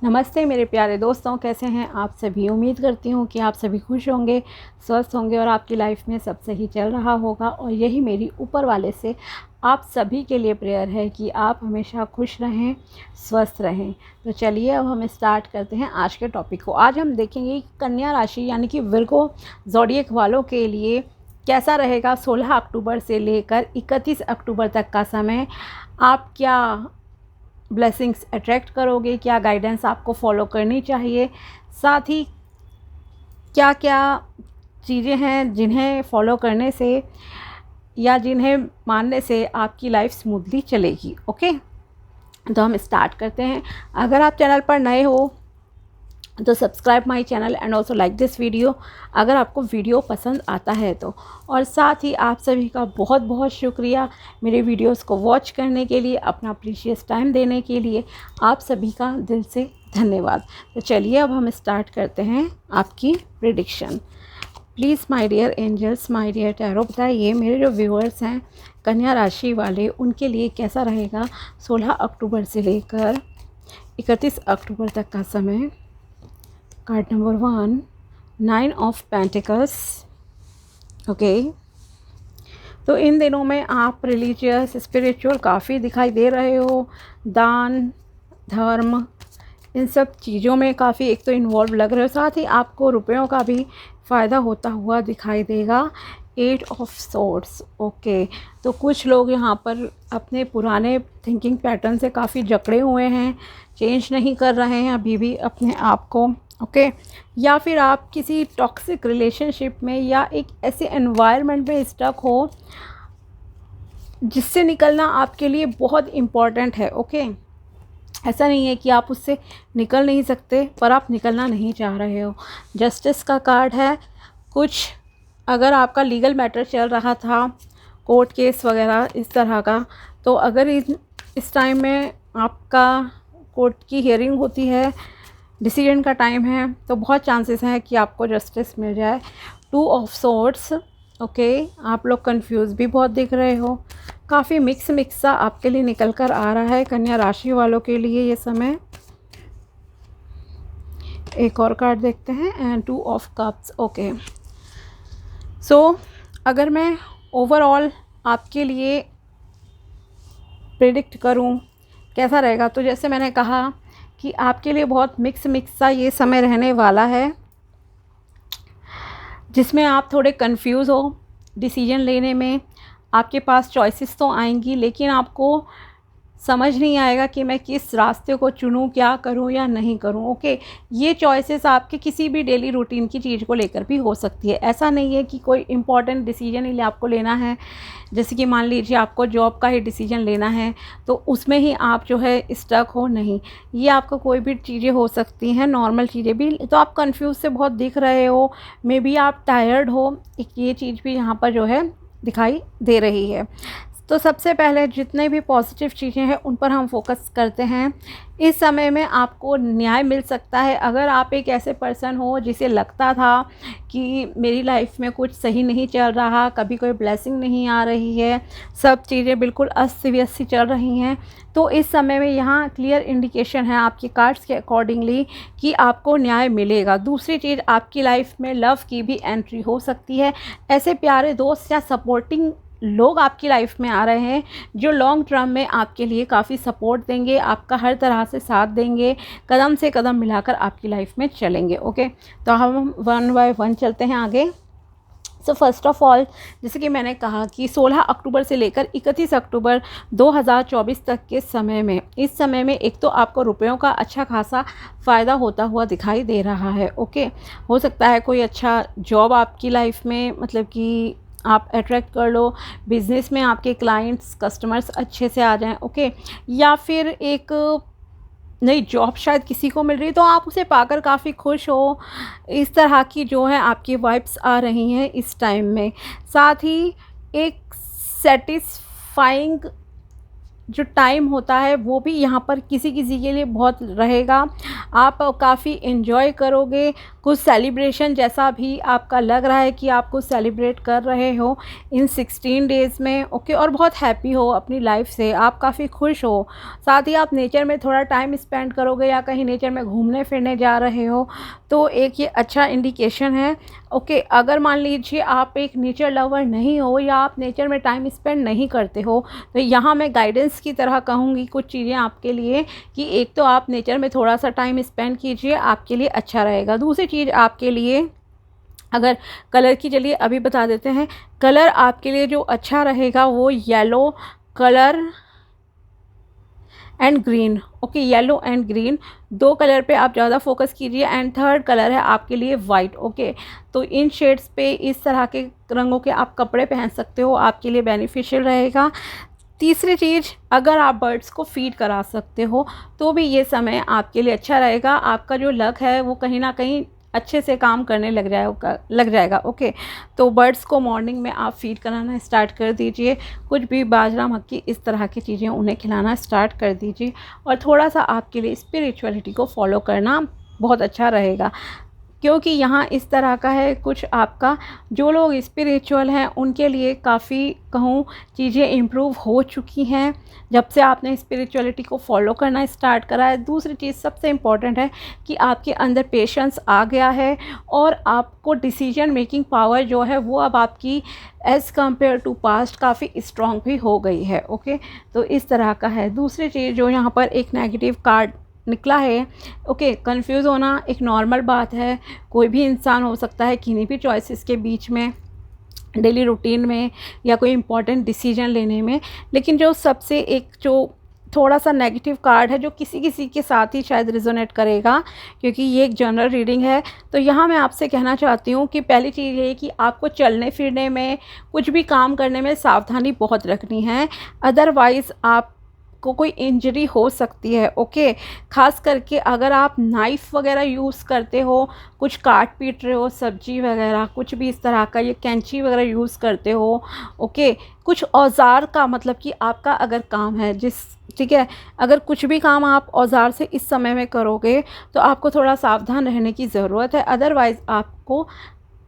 नमस्ते मेरे प्यारे दोस्तों, कैसे हैं आप सभी। उम्मीद करती हूँ कि आप सभी खुश होंगे, स्वस्थ होंगे और आपकी लाइफ में सब सही चल रहा होगा। और यही मेरी ऊपर वाले से आप सभी के लिए प्रेयर है कि आप हमेशा खुश रहें, स्वस्थ रहें। तो चलिए अब हम स्टार्ट करते हैं आज के टॉपिक को। आज हम देखेंगे कि कन्या राशि यानी कि विर्गो ज़ोडिएक वालों के लिए कैसा रहेगा 16 अक्टूबर से लेकर 31 अक्टूबर तक का समय। आप क्या ब्लेसिंग्स अट्रैक्ट करोगे, क्या गाइडेंस आपको फॉलो करनी चाहिए, साथ ही क्या क्या चीज़ें हैं जिन्हें फॉलो करने से या जिन्हें मानने से आपकी लाइफ स्मूथली चलेगी। ओके, तो हम स्टार्ट करते हैं। अगर आप चैनल पर नए हो तो subscribe my channel and also like this video अगर आपको वीडियो पसंद आता है तो। और साथ ही आप सभी का बहुत बहुत शुक्रिया मेरे वीडियोस को वॉच करने के लिए, अपना प्रीशियस टाइम देने के लिए। आप सभी का दिल से धन्यवाद। तो चलिए अब हम स्टार्ट करते हैं आपकी prediction. Please my dear angels, my dear tarot, बताइए मेरे जो व्यूअर्स हैं कन्या राशि वाले, उनके लिए कैसा रहेगा 16 अक्टूबर से लेकर 31 अक्टूबर तक का समय। Card number 1, 9 of pentacles. Okay, तो इन दिनों में आप रिलीजियस, स्पिरिचुअल काफ़ी दिखाई दे रहे हो। दान, धर्म, इन सब चीज़ों में काफ़ी एक तो इन्वॉल्व लग रहे हो। साथ ही आपको रुपयों का भी फ़ायदा होता हुआ दिखाई देगा। 8 ऑफ सोर्ड्स। ओके, तो कुछ लोग यहाँ पर अपने पुराने थिंकिंग पैटर्न से काफ़ी जकड़े हुए हैं, चेंज नहीं कर रहे हैं अभी भी अपने आप को। ओके, या फिर आप किसी टॉक्सिक रिलेशनशिप में या एक ऐसे एनवायरनमेंट में स्टक हो जिससे निकलना आपके लिए बहुत इम्पॉर्टेंट है। ओके, ऐसा नहीं है कि आप उससे निकल नहीं सकते, पर आप निकलना नहीं चाह रहे हो। जस्टिस का कार्ड है। कुछ अगर आपका लीगल मैटर चल रहा था, कोर्ट केस वगैरह इस तरह का, तो अगर इस टाइम में आपका कोर्ट की हियरिंग होती है, डिसीजन का टाइम है, तो बहुत चांसेस हैं कि आपको जस्टिस मिल जाए। 2 ऑफ सोर्ड्स। ओके, आप लोग कंफ्यूज भी बहुत दिख रहे हो। काफ़ी मिक्स सा आपके लिए निकल कर आ रहा है कन्या राशि वालों के लिए ये समय। एक और कार्ड देखते हैं एंड 2 ऑफ कप्स। ओके, सो अगर मैं ओवरऑल आपके लिए प्रेडिक्ट करूं कैसा रहेगा, तो जैसे मैंने कहा कि आपके लिए बहुत मिक्स सा ये समय रहने वाला है, जिसमें आप थोड़े कंफ्यूज हो डिसीजन लेने में। आपके पास चॉइसेस तो आएंगी, लेकिन आपको समझ नहीं आएगा कि मैं किस रास्ते को चुनूं, क्या करूं या नहीं करूं। ओके, ये चॉइसेस आपके किसी भी डेली रूटीन की चीज़ को लेकर भी हो सकती है। ऐसा नहीं है कि कोई इंपॉर्टेंट डिसीजन ही आपको लेना है, जैसे कि मान लीजिए आपको जॉब का ही डिसीजन लेना है तो उसमें ही आप जो है स्टक हो। नहीं, ये आपको कोई भी चीज़ें हो सकती हैं, नॉर्मल चीज़ें भी। तो आप कंफ्यूज से बहुत दिख रहे हो, मे बी आप टायर्ड हो, एक ये चीज़ भी यहाँ पर जो है दिखाई दे रही है। तो सबसे पहले जितने भी पॉजिटिव चीज़ें हैं उन पर हम फोकस करते हैं। इस समय में आपको न्याय मिल सकता है। अगर आप एक ऐसे पर्सन हो जिसे लगता था कि मेरी लाइफ में कुछ सही नहीं चल रहा, कभी कोई ब्लेसिंग नहीं आ रही है, सब चीज़ें बिल्कुल अस्त व्यस्त सी चल रही हैं, तो इस समय में यहाँ क्लियर इंडिकेशन है आपके कार्ड्स के अकॉर्डिंगली कि आपको न्याय मिलेगा। दूसरी चीज़, आपकी लाइफ में लव की भी एंट्री हो सकती है। ऐसे प्यारे दोस्त या सपोर्टिंग लोग आपकी लाइफ में आ रहे हैं जो लॉन्ग टर्म में आपके लिए काफ़ी सपोर्ट देंगे, आपका हर तरह से साथ देंगे, कदम से कदम मिलाकर आपकी लाइफ में चलेंगे। ओके, तो हम 1 बाय 1 चलते हैं आगे। सो फर्स्ट ऑफ ऑल, जैसे कि मैंने कहा कि 16 अक्टूबर से लेकर 31 अक्टूबर 2024 तक के समय में, इस समय में एक तो आपको रुपयों का अच्छा खासा फ़ायदा होता हुआ दिखाई दे रहा है। ओके, हो सकता है कोई अच्छा जॉब आपकी लाइफ में मतलब कि आप अट्रैक्ट कर लो, बिज़नेस में आपके क्लाइंट्स, कस्टमर्स अच्छे से आ जाएं। ओके, या फिर एक नई जॉब शायद किसी को मिल रही है तो आप उसे पाकर काफ़ी खुश हो। इस तरह की जो है आपकी वाइब्स आ रही हैं इस टाइम में। साथ ही एक सेटिस्फाइंग जो टाइम होता है वो भी यहाँ पर किसी किसी के लिए बहुत रहेगा। आप काफ़ी एंजॉय करोगे, कुछ सेलिब्रेशन जैसा भी आपका लग रहा है कि आप कुछ सेलिब्रेट कर रहे हो इन 16 डेज़ में, ओके। और बहुत हैप्पी हो अपनी लाइफ से, आप काफ़ी खुश हो। साथ ही आप नेचर में थोड़ा टाइम स्पेंड करोगे या कहीं नेचर में घूमने फिरने जा रहे हो, तो एक ये अच्छा इंडिकेशन है, ओके। अगर मान लीजिए आप एक नेचर लवर नहीं हो या आप नेचर में टाइम स्पेंड नहीं करते हो, तो यहाँ मैं गाइडेंस की तरह कहूँगी कुछ चीज़ें आपके लिए कि एक तो आप नेचर में थोड़ा सा टाइम स्पेंड कीजिए, आपके लिए अच्छा रहेगा। दूसरी चीज़ आपके लिए, अगर कलर की, चलिए अभी बता देते हैं। कलर आपके लिए जो अच्छा रहेगा वो yellow colour and green, okay. Yellow and green, दो कलर पे आप ज़्यादा फोकस कीजिए। एंड थर्ड कलर है आपके लिए वाइट, ओके। तो इन शेड्स पे इस तरह के रंगों के आप कपड़े पहन सकते हो, आपके लिए बेनिफिशियल रहेगा। तीसरी चीज़, अगर आप बर्ड्स को फीड करा सकते हो तो भी ये समय आपके लिए अच्छा रहेगा। आपका जो लक है वो कहीं ना कहीं अच्छे से काम करने लग जाएगा, ओके। तो बर्ड्स को मॉर्निंग में आप फीड कराना स्टार्ट कर दीजिए। कुछ भी बाजरा, मक्की, इस तरह की चीज़ें उन्हें खिलाना स्टार्ट कर दीजिए। और थोड़ा सा आपके लिए स्पिरिचुअलिटी को फॉलो करना बहुत अच्छा रहेगा, क्योंकि यहाँ इस तरह का है कुछ आपका, जो लोग स्पिरिचुअल हैं उनके लिए काफ़ी कहूँ चीज़ें इम्प्रूव हो चुकी हैं जब से आपने स्पिरिचुअलिटी को फॉलो करना स्टार्ट करा है। दूसरी चीज़ सबसे इम्पॉर्टेंट है कि आपके अंदर पेशेंस आ गया है और आपको डिसीजन मेकिंग पावर जो है वो अब आपकी एज़ कम्पेयर टू पास्ट काफ़ी स्ट्रॉन्ग भी हो गई है, ओके। तो इस तरह का है। दूसरी चीज़ जो यहाँ पर एक नेगेटिव कार्ड निकला है, ओके। कंफ्यूज होना एक नॉर्मल बात है, कोई भी इंसान हो सकता है किन्हीं भी चॉइसेस के बीच में, डेली रूटीन में या कोई इम्पोर्टेंट डिसीजन लेने में। लेकिन जो सबसे एक जो थोड़ा सा नेगेटिव कार्ड है, जो किसी किसी के साथ ही शायद रिजोनेट करेगा, क्योंकि ये एक जनरल रीडिंग है, तो यहाँ मैं आपसे कहना चाहती हूँ कि पहली चीज़ ये कि आपको चलने फिरने में, कुछ भी काम करने में सावधानी बहुत रखनी है, अदरवाइज़ आप को कोई इंजरी हो सकती है, ओके। ख़ास करके अगर आप नाइफ़ वगैरह यूज़ करते हो, कुछ काट पीट रहे हो, सब्जी वगैरह कुछ भी इस तरह का, ये कैंची वगैरह यूज़ करते हो, ओके। कुछ औज़ार का मतलब कि आपका अगर काम है ठीक है, अगर कुछ भी काम आप औज़ार से इस समय में करोगे तो आपको थोड़ा सावधान रहने की ज़रूरत है, अदरवाइज़ आपको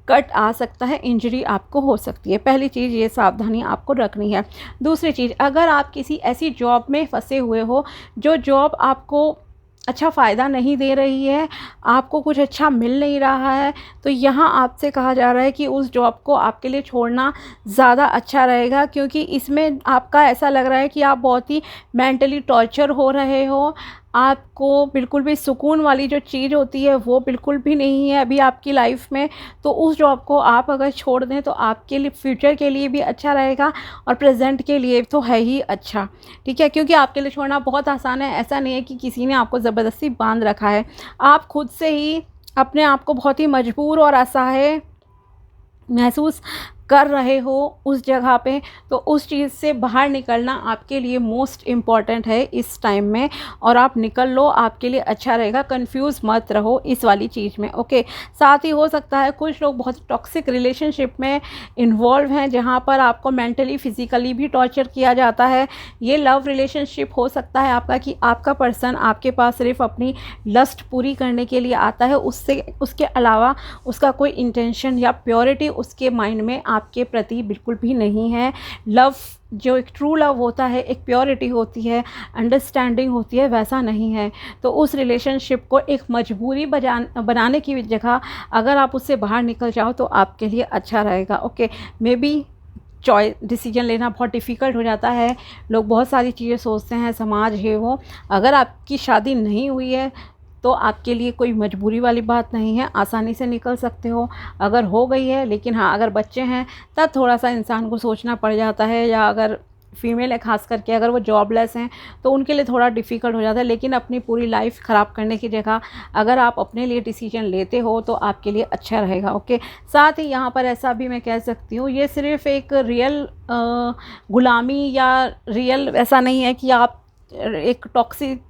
कट आ सकता है, इंजरी आपको हो सकती है। पहली चीज़ ये सावधानी आपको रखनी है। दूसरी चीज़, अगर आप किसी ऐसी जॉब में फंसे हुए हो जो जॉब आपको अच्छा फ़ायदा नहीं दे रही है, आपको कुछ अच्छा मिल नहीं रहा है, तो यहाँ आपसे कहा जा रहा है कि उस जॉब को आपके लिए छोड़ना ज़्यादा अच्छा रहेगा, क्योंकि इसमें आपका ऐसा लग रहा है कि आप बहुत ही मेंटली टॉर्चर हो रहे हो। आपको बिल्कुल भी सुकून वाली जो चीज़ होती है वो बिल्कुल भी नहीं है अभी आपकी लाइफ में। तो उस जॉब को आप अगर छोड़ दें तो आपके लिए, फ्यूचर के लिए भी अच्छा रहेगा और प्रेजेंट के लिए तो है ही अच्छा, ठीक है। क्योंकि आपके लिए छोड़ना बहुत आसान है, ऐसा नहीं है कि किसी ने आपको ज़बरदस्ती बांध रखा है, आप खुद से ही अपने आप को बहुत ही मजबूर और असहाय महसूस कर रहे हो उस जगह पे। तो उस चीज़ से बाहर निकलना आपके लिए मोस्ट इम्पॉर्टेंट है इस टाइम में, और आप निकल लो, आपके लिए अच्छा रहेगा। कंफ्यूज मत रहो इस वाली चीज़ में, ओके। साथ ही हो सकता है कुछ लोग बहुत टॉक्सिक रिलेशनशिप में इन्वॉल्व हैं, जहाँ पर आपको मेंटली फिज़िकली भी टॉर्चर किया जाता है। ये लव रिलेशनशिप हो सकता है आपका, कि आपका पर्सन आपके पास सिर्फ अपनी लस्ट पूरी करने के लिए आता है, उसके अलावा उसका कोई इंटेंशन या प्योरिटी उसके माइंड में आपके प्रति बिल्कुल भी नहीं है। लव जो एक ट्रू लव होता है, एक प्योरिटी होती है, अंडरस्टैंडिंग होती है, वैसा नहीं है। तो उस रिलेशनशिप को एक मजबूरी बनाने की जगह अगर आप उससे बाहर निकल जाओ तो आपके लिए अच्छा रहेगा, ओके। मे बी डिसीजन लेना बहुत डिफ़िकल्ट हो जाता है, लोग बहुत सारी चीज़ें सोचते हैं, समाज है वो। अगर आपकी शादी नहीं हुई है तो आपके लिए कोई मजबूरी वाली बात नहीं है, आसानी से निकल सकते हो। अगर हो गई है, लेकिन हाँ अगर बच्चे हैं तब थोड़ा सा इंसान को सोचना पड़ जाता है, या अगर फीमेल है ख़ास करके, अगर वो जॉबलेस हैं तो उनके लिए थोड़ा डिफ़िकल्ट हो जाता है। लेकिन अपनी पूरी लाइफ ख़राब करने की जगह अगर आप अपने लिए डिसीजन लेते हो तो आपके लिए अच्छा रहेगा, ओके। साथ ही यहाँ पर ऐसा भी मैं कह सकती हूँ, ये सिर्फ़ एक रियल गुलामी या रियल ऐसा नहीं है कि आप एक टॉक्सिक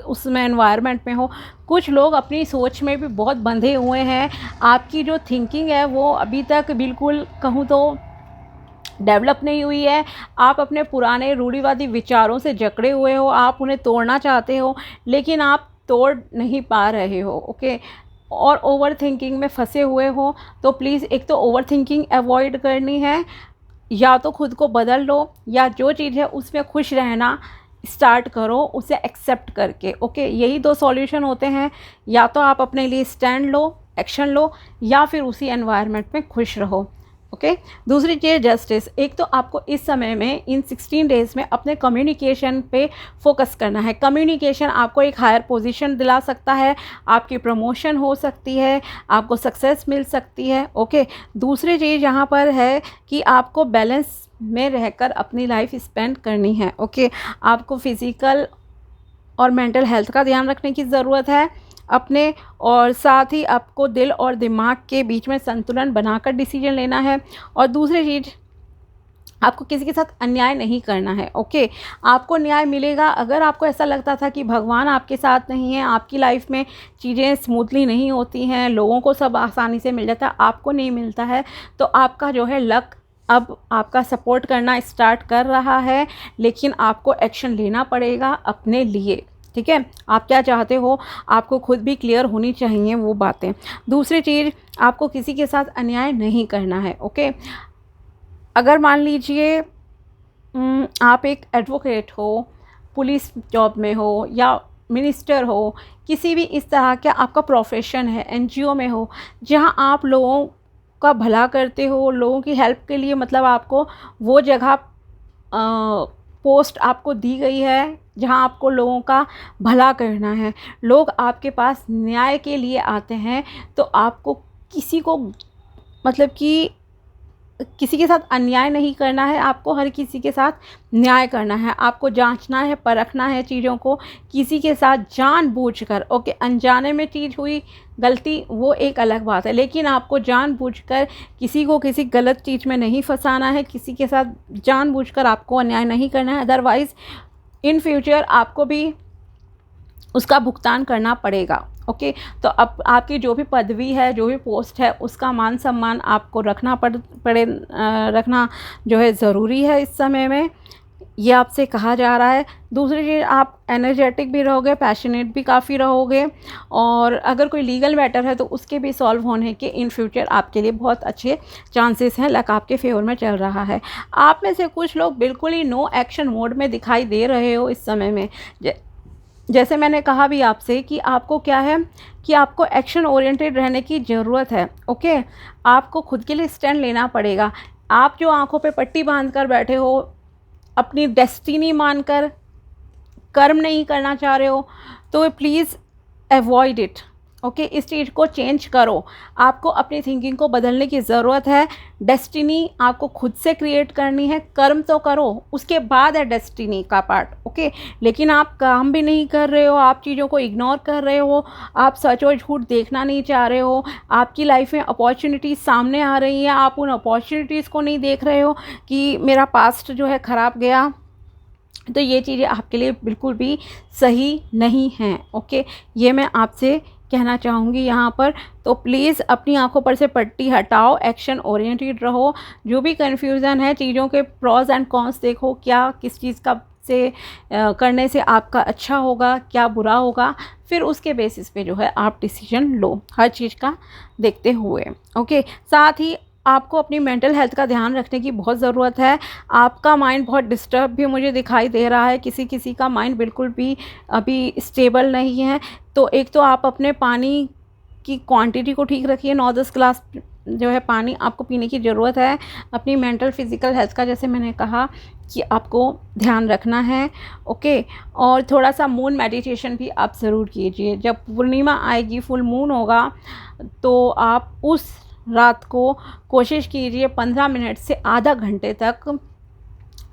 उसमें एनवायरनमेंट में हो। कुछ लोग अपनी सोच में भी बहुत बंधे हुए हैं, आपकी जो थिंकिंग है वो अभी तक बिल्कुल कहूँ तो डेवलप नहीं हुई है। आप अपने पुराने रूढ़िवादी विचारों से जकड़े हुए हो, आप उन्हें तोड़ना चाहते हो लेकिन आप तोड़ नहीं पा रहे हो, ओके। और ओवर थिंकिंग में फंसे हुए हो तो प्लीज़ एक तो ओवर थिंकिंग अवॉइड करनी है, या तो खुद को बदल लो, या जो चीज़ है उसमें खुश रहना स्टार्ट करो उसे एक्सेप्ट करके। ओके, यही दो सॉल्यूशन होते हैं, या तो आप अपने लिए स्टैंड लो, एक्शन लो, या फिर उसी एनवायरनमेंट में खुश रहो। ओके, दूसरी चीज़ जस्टिस। एक तो आपको इस समय में इन 16 डेज़ में अपने कम्युनिकेशन पे फोकस करना है। कम्युनिकेशन आपको एक हायर पोजीशन दिला सकता है, आपकी प्रमोशन हो सकती है, आपको सक्सेस मिल सकती है। ओके, दूसरी चीज़ यहाँ पर है कि आपको बैलेंस में रहकर अपनी लाइफ स्पेंड करनी है। ओके, आपको फिज़िकल और मेंटल हेल्थ का ध्यान रखने की ज़रूरत है अपने, और साथ ही आपको दिल और दिमाग के बीच में संतुलन बनाकर डिसीजन लेना है। और दूसरी चीज़, आपको किसी के साथ अन्याय नहीं करना है। ओके, आपको न्याय मिलेगा। अगर आपको ऐसा लगता था कि भगवान आपके साथ नहीं है, आपकी लाइफ में चीज़ें स्मूथली नहीं होती हैं, लोगों को सब आसानी से मिल जाता है, आपको नहीं मिलता है, तो आपका जो है लक अब आपका सपोर्ट करना स्टार्ट कर रहा है। लेकिन आपको एक्शन लेना पड़ेगा अपने लिए। ठीक है, आप क्या चाहते हो आपको खुद भी क्लियर होनी चाहिए वो बातें। दूसरी चीज़, आपको किसी के साथ अन्याय नहीं करना है। ओके, अगर मान लीजिए आप एक एडवोकेट हो, पुलिस जॉब में हो, या मिनिस्टर हो, किसी भी इस तरह का आपका प्रोफेशन है, एनजीओ में हो, जहां आप लोगों का भला करते हो, लोगों की हेल्प के लिए मतलब आपको वो जगह पोस्ट आपको दी गई है जहां आपको लोगों का भला करना है, लोग आपके पास न्याय के लिए आते हैं, तो आपको किसी को मतलब कि किसी के साथ अन्याय नहीं करना है, आपको हर किसी के साथ न्याय करना है। आपको जांचना है, परखना है चीज़ों को, किसी के साथ जानबूझकर। ओके, अनजाने में चीज़ हुई गलती वो एक अलग बात है, लेकिन आपको जानबूझकर किसी को किसी गलत चीज़ में नहीं फंसाना है, किसी के साथ जानबूझकर आपको अन्याय नहीं करना है। अदरवाइज़ इन फ्यूचर आपको भी उसका भुगतान करना पड़ेगा। ओके, तो अब आपकी जो भी पदवी है, जो भी पोस्ट है, उसका मान सम्मान आपको रखना जो है ज़रूरी है इस समय में, ये आपसे कहा जा रहा है। दूसरी चीज़, आप एनर्जेटिक भी रहोगे, पैशनेट भी काफ़ी रहोगे, और अगर कोई लीगल मैटर है तो उसके भी सॉल्व होने के इन फ्यूचर आपके लिए बहुत अच्छे चांसेस हैं। लक आपके फेवर में चल रहा है। आप में से कुछ लोग बिल्कुल ही नो एक्शन मोड में दिखाई दे रहे हो इस समय में। जैसे मैंने कहा भी आपसे कि आपको क्या है कि आपको एक्शन ओरिएंटेड रहने की ज़रूरत है। ओके, आपको खुद के लिए स्टैंड लेना पड़ेगा। आप जो आंखों पे पट्टी बांध कर बैठे हो, अपनी डेस्टिनी मानकर कर्म नहीं करना चाह रहे हो, तो प्लीज़ अवॉइड इट। ओके, इस चीज़ को चेंज करो। आपको अपनी थिंकिंग को बदलने की ज़रूरत है। डेस्टिनी आपको खुद से क्रिएट करनी है। कर्म तो करो, उसके बाद है डेस्टिनी का पार्ट। ओके, लेकिन आप काम भी नहीं कर रहे हो, आप चीज़ों को इग्नोर कर रहे हो, आप सच और झूठ देखना नहीं चाह रहे हो, आपकी लाइफ में अपॉर्चुनिटीज़ सामने आ रही हैं, आप उन अपॉर्चुनिटीज़ को नहीं देख रहे हो कि मेरा पास्ट जो है ख़राब गया, तो ये चीज़ें आपके लिए बिल्कुल भी सही नहीं हैं। ओके, ये मैं आपसे कहना चाहूँगी यहाँ पर। तो प्लीज़ अपनी आंखों पर से पट्टी हटाओ, एक्शन ओरिएंटेड रहो। जो भी कन्फ्यूज़न है, चीज़ों के प्रॉज एंड कॉन्स देखो, क्या किस चीज़ का से करने से आपका अच्छा होगा, क्या बुरा होगा, फिर उसके बेसिस पे जो है आप डिसीजन लो हर चीज़ का देखते हुए। ओके, साथ ही आपको अपनी मेंटल हेल्थ का ध्यान रखने की बहुत ज़रूरत है। आपका माइंड बहुत डिस्टर्ब भी मुझे दिखाई दे रहा है, किसी किसी का माइंड बिल्कुल भी अभी स्टेबल नहीं है। तो एक तो आप अपने पानी की क्वांटिटी को ठीक रखिए, 9-10 ग्लास जो है पानी आपको पीने की ज़रूरत है। अपनी मेंटल फिज़िकल हेल्थ का, जैसे मैंने कहा, कि आपको ध्यान रखना है। ओके, और थोड़ा सा मून मेडिटेशन भी आप ज़रूर कीजिए। जब पूर्णिमा आएगी, फुल मून होगा, तो आप उस रात को कोशिश कीजिए 15 मिनट से आधा घंटे तक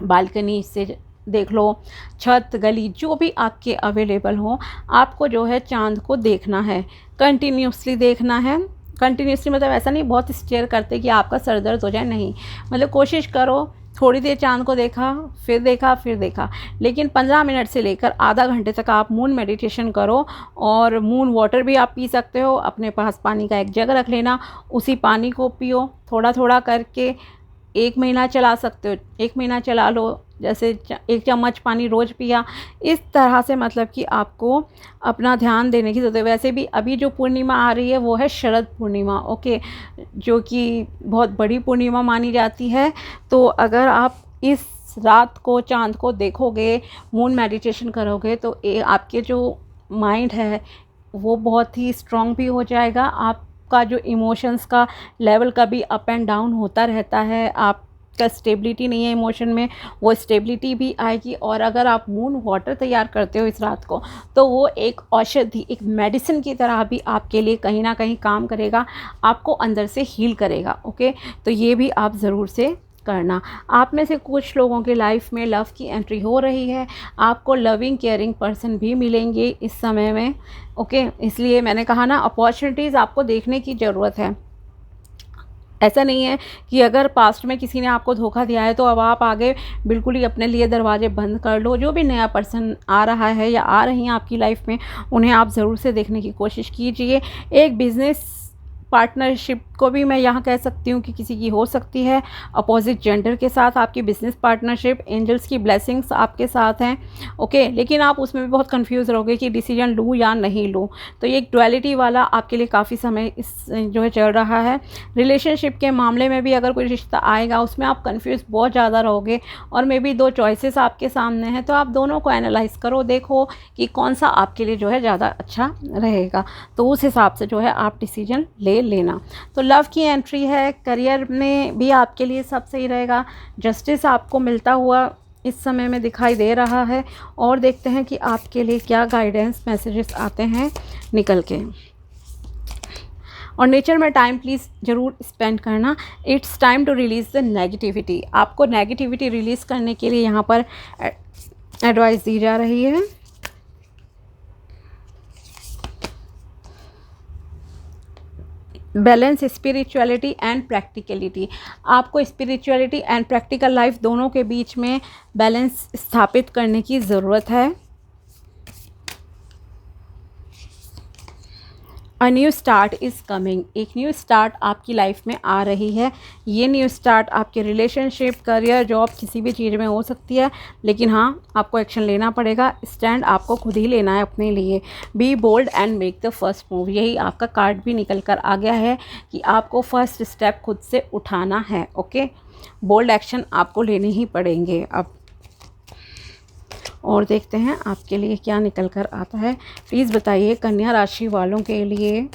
बालकनी से देख लो, छत, गली, जो भी आपके अवेलेबल हो, आपको जो है चाँद को देखना है, कंटिन्यूसली देखना है। कंटिन्यूसली मतलब ऐसा नहीं बहुत स्टेयर करते कि आपका सर दर्द हो जाए, नहीं, मतलब कोशिश करो थोड़ी देर चाँद को देखा, फिर देखा, फिर देखा, लेकिन 15 मिनट से लेकर आधा घंटे तक आप मून मेडिटेशन करो। और मून वाटर भी आप पी सकते हो, अपने पास पानी का एक जग रख लेना, उसी पानी को पियो थोड़ा थोड़ा करके। 1 महीना चला सकते हो, 1 महीना चला लो, जैसे 1 चम्मच पानी रोज़ पिया, इस तरह से मतलब कि आपको अपना ध्यान देने की ज़रूरत है। वैसे भी अभी जो पूर्णिमा आ रही है वो है शरद पूर्णिमा, ओके, जो कि बहुत बड़ी पूर्णिमा मानी जाती है। तो अगर आप इस रात को चाँद को देखोगे, मून मेडिटेशन करोगे, तो आपके जो माइंड है वो बहुत ही स्ट्रॉन्ग भी हो जाएगा। आपका जो इमोशंस का लेवल कभी अप एंड डाउन होता रहता है, आपका स्टेबिलिटी नहीं है इमोशन में, वो स्टेबिलिटी भी आएगी। और अगर आप मून वाटर तैयार करते हो इस रात को, तो वो एक औषधि, एक मेडिसिन की तरह भी आपके लिए कहीं ना कहीं काम करेगा, आपको अंदर से हील करेगा, ओके। तो ये भी आप ज़रूर से करना। आप में से कुछ लोगों के लाइफ में लव की एंट्री हो रही है, आपको लविंग केयरिंग पर्सन भी मिलेंगे इस समय में, ओके। इसलिए मैंने कहा ना, अपॉर्चुनिटीज़ आपको देखने की ज़रूरत है। ऐसा नहीं है कि अगर पास्ट में किसी ने आपको धोखा दिया है तो अब आप आगे बिल्कुल ही अपने लिए दरवाजे बंद कर लो। जो भी नया पर्सन आ रहा है या आ रही हैं आपकी लाइफ में, उन्हें आप ज़रूर से देखने की कोशिश कीजिए। एक बिज़नेस पार्टनरशिप को भी मैं यहाँ कह सकती हूँ कि किसी की हो सकती है, अपोजिट जेंडर के साथ आपकी बिजनेस पार्टनरशिप, एंजल्स की ब्लेसिंग्स आपके साथ हैं, ओके। लेकिन आप उसमें भी बहुत कंफ्यूज रहोगे कि डिसीजन लूँ या नहीं लूँ। तो ये एक डुअलिटी वाला आपके लिए काफ़ी समय इस जो है चल रहा है। रिलेशनशिप के मामले में भी अगर कोई रिश्ता आएगा, उसमें आप कन्फ्यूज़ बहुत ज़्यादा रहोगे, और मे बी 2 चॉइसेस आपके सामने हैं, तो आप दोनों को एनालाइज करो, देखो कि कौन सा आपके लिए जो है ज़्यादा अच्छा रहेगा, तो उस हिसाब से जो है आप डिसीजन ले लेना। तो लव की एंट्री है, करियर में भी आपके लिए सब सही रहेगा, जस्टिस आपको मिलता हुआ इस समय में दिखाई दे रहा है। और देखते हैं कि आपके लिए क्या गाइडेंस मैसेजेस आते हैं निकल के। और नेचर में टाइम प्लीज़ ज़रूर स्पेंड करना। It's time to release the negativity. आपको नेगेटिविटी रिलीज़ करने के लिए यहाँ पर एडवाइस दी जा रही है। Balance spirituality and practicality. आपको स्पिरिचुअलिटी एंड प्रैक्टिकल लाइफ दोनों के बीच में बैलेंस स्थापित करने की ज़रूरत है। A new start is coming. एक न्यू स्टार्ट आपकी लाइफ में आ रही है। ये न्यू स्टार्ट आपके रिलेशनशिप, करियर, जॉब, किसी भी चीज़ में हो सकती है, लेकिन हाँ, आपको एक्शन लेना पड़ेगा। स्टैंड आपको खुद ही लेना है अपने लिए। Be bold and make the first move. यही आपका कार्ड भी निकल कर आ गया है कि आपको फर्स्ट स्टेप खुद से उठाना है, ओके। बोल्ड एक्शन आपको लेने ही पड़ेंगे अब। और देखते हैं आपके लिए क्या निकल कर आता है। प्लीज़ बताइए कन्या राशि वालों के लिए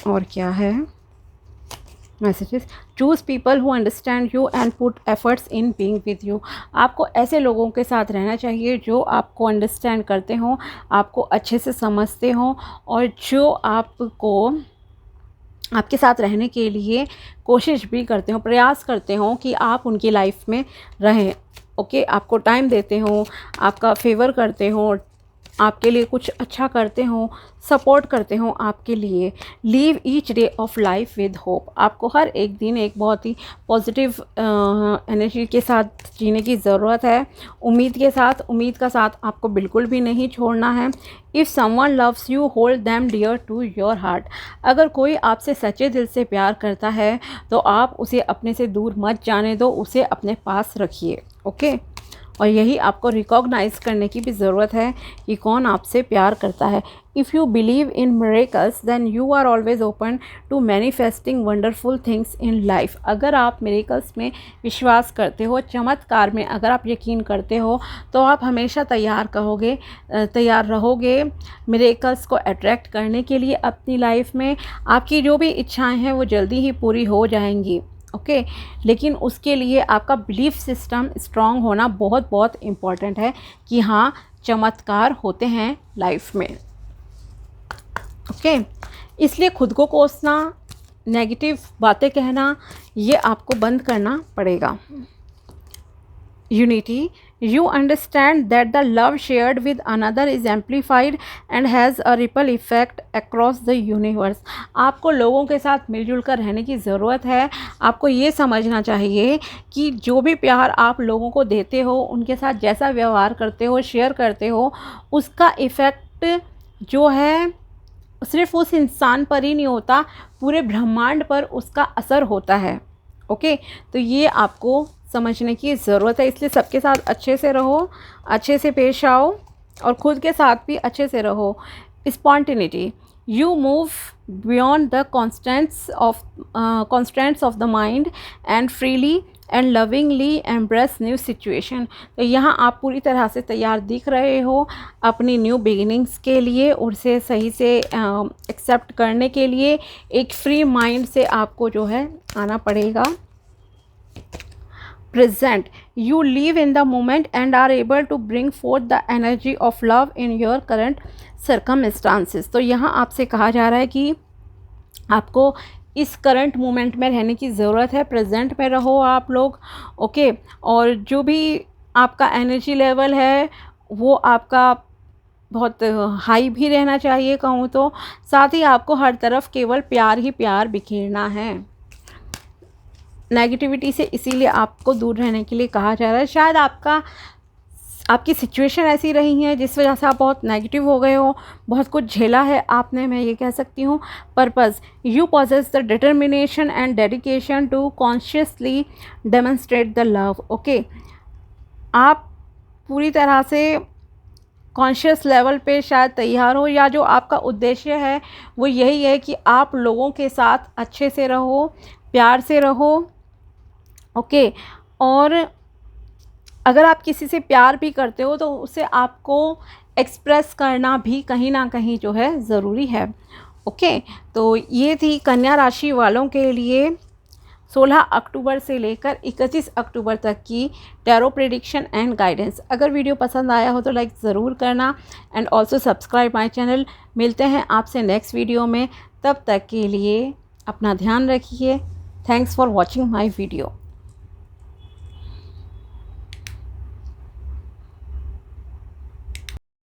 और क्या है messages. Choose people who understand you and put efforts in being with you. आपको ऐसे लोगों के साथ रहना चाहिए जो आपको अंडरस्टैंड करते हों, आपको अच्छे से समझते हों, और जो आपको आपके साथ रहने के लिए कोशिश भी करते हो, प्रयास करते हो कि आप उनकी लाइफ में रहें, ओके। आपको टाइम देते हो, आपका फेवर करते हो, आपके लिए कुछ अच्छा करते हो, सपोर्ट करते हो आपके लिए। Leave each day of life with hope. आपको हर एक दिन एक बहुत ही पॉजिटिव एनर्जी के साथ जीने की ज़रूरत है, उम्मीद के साथ। उम्मीद का साथ आपको बिल्कुल भी नहीं छोड़ना है। If someone loves you hold them dear to your heart. अगर कोई आपसे सच्चे दिल से प्यार करता है तो आप उसे अपने से दूर मत जाने दो, उसे अपने पास रखिए, ओके। और यही आपको रिकॉग्नाइज़ करने की भी ज़रूरत है कि कौन आपसे प्यार करता है। If you believe in miracles then you are always open to manifesting wonderful things in life. अगर आप मिरेकल्स में विश्वास करते हो, चमत्कार में अगर आप यकीन करते हो, तो आप हमेशा तैयार रहोगे मिरेकल्स को अट्रैक्ट करने के लिए अपनी लाइफ में। आपकी जो भी इच्छाएं हैं वो जल्दी ही पूरी हो जाएंगी, ओके। लेकिन उसके लिए आपका बिलीफ सिस्टम स्ट्रांग होना बहुत बहुत इम्पॉर्टेंट है कि हाँ, चमत्कार होते हैं लाइफ में, ओके। इसलिए खुद को कोसना, नेगेटिव बातें कहना, ये आपको बंद करना पड़ेगा। Unity. You understand that the love shared with another is amplified and has a ripple effect across the universe. आपको लोगों के साथ मिलजुल कर रहने की ज़रूरत है। आपको ये समझना चाहिए कि जो भी प्यार आप लोगों को देते हो, उनके साथ जैसा व्यवहार करते हो, शेयर करते हो, उसका इफ़ेक्ट जो है सिर्फ उस इंसान पर ही नहीं होता, पूरे ब्रह्मांड पर उसका असर होता है, ओके। तो ये आपको समझने की ज़रूरत है, इसलिए सबके साथ अच्छे से रहो, अच्छे से पेश आओ और ख़ुद के साथ भी अच्छे से रहो। Spontaneity, you move beyond the constraints of the mind and freely and lovingly embrace new situation। तो यहाँ आप पूरी तरह से तैयार दिख रहे हो अपनी न्यू बिगिनिंग्स के लिए, और उसे सही से एक्सेप्ट करने के लिए एक फ्री माइंड से आपको जो है आना पड़ेगा। Present, you live in the moment and are able to bring forth the energy of love in your current circumstances। तो यहाँ आपसे कहा जा रहा है कि आपको इस करंट मोमेंट में रहने की ज़रूरत है, प्रेजेंट में रहो आप लोग, ओके। और जो भी आपका एनर्जी लेवल है वो आपका बहुत हाई भी रहना चाहिए कहूँ तो, साथ ही आपको हर तरफ केवल प्यार ही प्यार बिखेरना है। नेगेटिविटी से इसीलिए आपको दूर रहने के लिए कहा जा रहा है। शायद आपकी सिचुएशन ऐसी रही है जिस वजह से आप बहुत नेगेटिव हो गए हो, बहुत कुछ झेला है आपने, मैं ये कह सकती हूँ। Purpose, you possess the determination and dedication to consciously demonstrate the love, okay. आप पूरी तरह से कॉन्शियस लेवल पे शायद तैयार हो, या जो आपका उद्देश्य है वो यही है कि आप लोगों के साथ अच्छे से रहो, प्यार से रहो, ओके। और अगर आप किसी से प्यार भी करते हो तो उसे आपको एक्सप्रेस करना भी कहीं ना कहीं जो है ज़रूरी है, ओके। तो ये थी कन्या राशि वालों के लिए 16 अक्टूबर से लेकर 31 अक्टूबर तक की टैरो प्रेडिक्शन एंड गाइडेंस। अगर वीडियो पसंद आया हो तो लाइक ज़रूर करना and also subscribe my channel. मिलते हैं आपसे नेक्स्ट वीडियो में, तब तक के लिए अपना ध्यान रखिए। Thanks for watching my video.